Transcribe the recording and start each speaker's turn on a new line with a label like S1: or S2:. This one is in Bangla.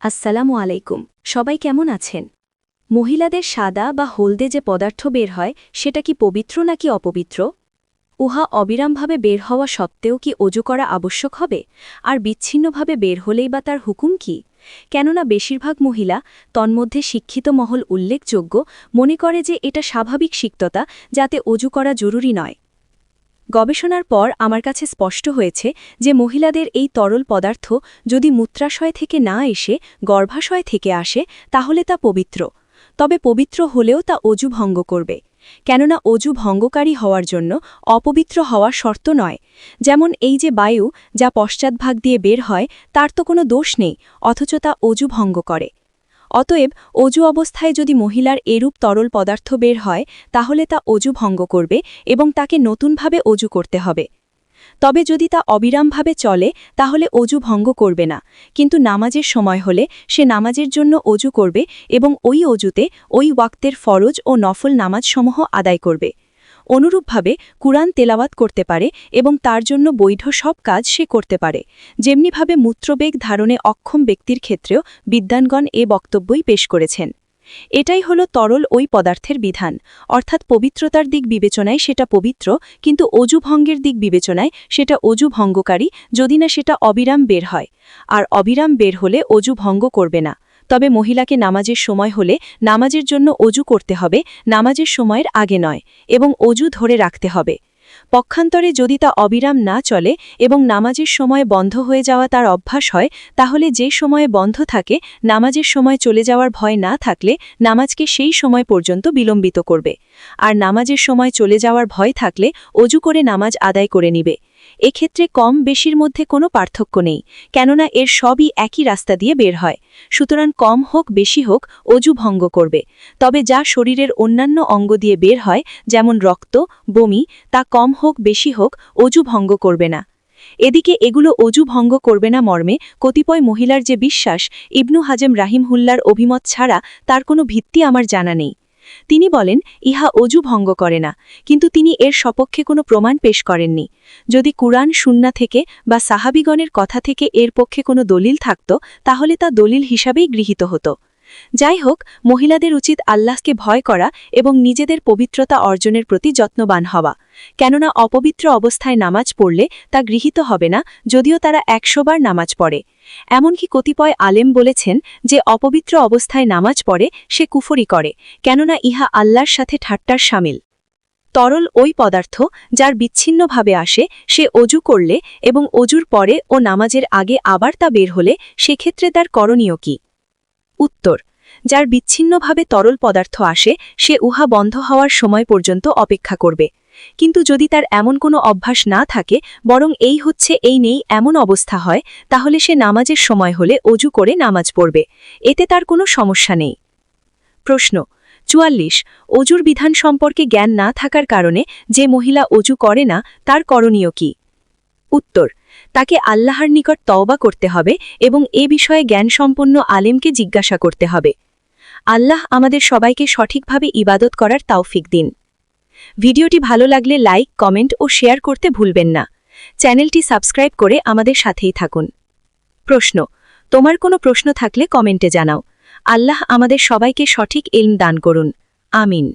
S1: আসসালামু আলাইকুম। সবাই কেমন আছেন? মহিলাদের সাদা বা হলদে যে পদার্থ বের হয় সেটা কি পবিত্র নাকি অপবিত্র? উহা অবিরামভাবে বের হওয়া সত্ত্বেও কি অজু করা আবশ্যক হবে? আর বিচ্ছিন্নভাবে বের হলেই বা তার হুকুম কি? কেননা বেশিরভাগ মহিলা, তন্মধ্যে শিক্ষিত মহল উল্লেখযোগ্য, মনে করে যে এটা স্বাভাবিক সিক্ততা, যাতে অজু করা জরুরি নয়। গবেষণার পর আমার কাছে স্পষ্ট হয়েছে যে মহিলাদের এই তরল পদার্থ যদি মূত্রাশয় থেকে না এসে গর্ভাশয় থেকে আসে তাহলে তা পবিত্র। তবে পবিত্র হলেও তা অজু ভঙ্গ করবে। কেননা অজু ভঙ্গকারী হওয়ার জন্য অপবিত্র হওয়া শর্ত নয়। যেমন এই যে বায়ু, যা পশ্চাৎভাগ দিয়ে বের হয়, তার তো কোনো দোষ নেই, অথচ তা অজু ভঙ্গ করে। অতএব অজু অবস্থায় যদি মহিলার এরূপ তরল পদার্থ বের হয় তাহলে তা অজু ভঙ্গ করবে এবং তাকে নতুনভাবে অজু করতে হবে। তবে যদি তা অবিরামভাবে চলে তাহলে অজু ভঙ্গ করবে না, কিন্তু নামাজের সময় হলে সে নামাজের জন্য অজু করবে এবং ওই অজুতে ওই ওয়াক্তের ফরজ ও নফল নামাজসমূহ আদায় করবে। অনুরূপভাবে কুরআন তেলাওয়াত করতে পারে এবং তার জন্য বৈধ সব কাজ সে করতে পারে, যেমনিভাবে মূত্রবেগ ধারণে অক্ষম ব্যক্তির ক্ষেত্রেও বিদ্বানগণ এ বক্তব্যই পেশ করেছেন। এটাই হলো তরল ওই পদার্থের বিধান, অর্থাৎ পবিত্রতার দিক বিবেচনায় সেটা পবিত্র, কিন্তু অজু ভঙ্গের দিক বিবেচনায় সেটা অজু ভঙ্গকারী, যদি না সেটা অবিরাম বের হয়। আর অবিরাম বের হলে অজু ভঙ্গ করবে না। তবে মহিলাকে নামাজের সময় হলে নামাজের জন্য অজু করতে হবে, নামাজের সময়ের আগে নয়, এবং অজু ধরে রাখতে হবে। পক্ষান্তরে যদি তা অবিরাম না চলে এবং নামাজের সময় বন্ধ হয়ে যাওয়া তার অভ্যাস হয়, তাহলে যে সময়ে বন্ধ থাকে নামাজের সময় চলে যাওয়ার ভয় না থাকলে নামাজকে সেই সময় পর্যন্ত বিলম্বিত করবে। আর নামাজের সময় চলে যাওয়ার ভয় থাকলে অজু করে নামাজ আদায় করে নিবে। এক্ষেত্রে কম বেশির মধ্যে কোনো পার্থক্য নেই, কেননা এর সবই একই রাস্তা দিয়ে বের হয়। সুতরাং কম হোক বেশি হোক অজু ভঙ্গ করবে। তবে যা শরীরের অন্যান্য অঙ্গ দিয়ে বের হয়, যেমন রক্ত, বমি, তা কম হোক বেশি হোক অজু ভঙ্গ করবে না। এদিকে এগুলো অজু ভঙ্গ করবে না মর্মে কতিপয় মহিলার যে বিশ্বাস, ইবনু হাজম রাহিমহুল্লার অভিমত ছাড়া তার কোনো ভিত্তি আমার জানা নেই। তিনি বলেন ইহা অজু ভঙ্গ করে না, কিন্তু তিনি এর সপক্ষে কোনো প্রমাণ পেশ করেননি। যদি কুরআন সুন্নাহ থেকে বা সাহাবীগণের কথা থেকে এর পক্ষে কোনো দলিল থাকত তাহলে তা দলিল হিসাবেই গৃহীত হতো। যাই হোক, মহিলাদের উচিত আল্লাহকে ভয় করা এবং নিজেদের পবিত্রতা অর্জনের প্রতি যত্নবান হওয়া। কেননা অপবিত্র অবস্থায় নামাজ পড়লে তা গৃহীত হবে না, যদিও তারা 100 বার নামাজ পড়ে। এমনকি কতিপয় আলেম বলেছেন যে অপবিত্র অবস্থায় নামাজ পড়ে সে কুফরি করে, কেননা ইহা আল্লাহর সাথে ঠাট্টার শামিল। তরল ওই পদার্থ যার বিচ্ছিন্নভাবে আসে সে অজু করলে এবং অজুর পরে ও নামাজের আগে আবার তা বের হলে সেক্ষেত্রে তার করণীয় কি? উত্তর: যার বিচ্ছিন্নভাবে তরল পদার্থ আসে সে উহা বন্ধ হওয়ার সময় পর্যন্ত অপেক্ষা করবে। কিন্তু যদি তার এমন কোনো অভ্যাস না থাকে, বরং এই হচ্ছে এই নেই এমন অবস্থা হয়, তাহলে সে নামাজের সময় হলে অজু করে নামাজ পড়বে। এতে তার কোনো সমস্যা নেই। প্রশ্ন ৪৪। অজুর বিধান সম্পর্কে জ্ঞান না থাকার কারণে যে মহিলা অজু করে না তার করণীয় কি? উত্তর: তাকে আল্লাহর নিকট তওবা করতে হবে এবং এ বিষয়ে জ্ঞানসম্পন্ন আলেমকে জিজ্ঞাসা করতে হবে। আল্লাহ আমাদের সবাইকে সঠিকভাবে ইবাদত করার তৌফিক দিন। ভিডিওটি ভালো লাগলে লাইক, কমেন্ট ও শেয়ার করতে ভুলবেন না। চ্যানেলটি সাবস্ক্রাইব করে আমাদের সাথেই থাকুন। প্রশ্ন: তোমার কোনো প্রশ্ন থাকলে কমেন্টে জানাও। আল্লাহ আমাদের সবাইকে সঠিক ইলম দান করুন। আমিন।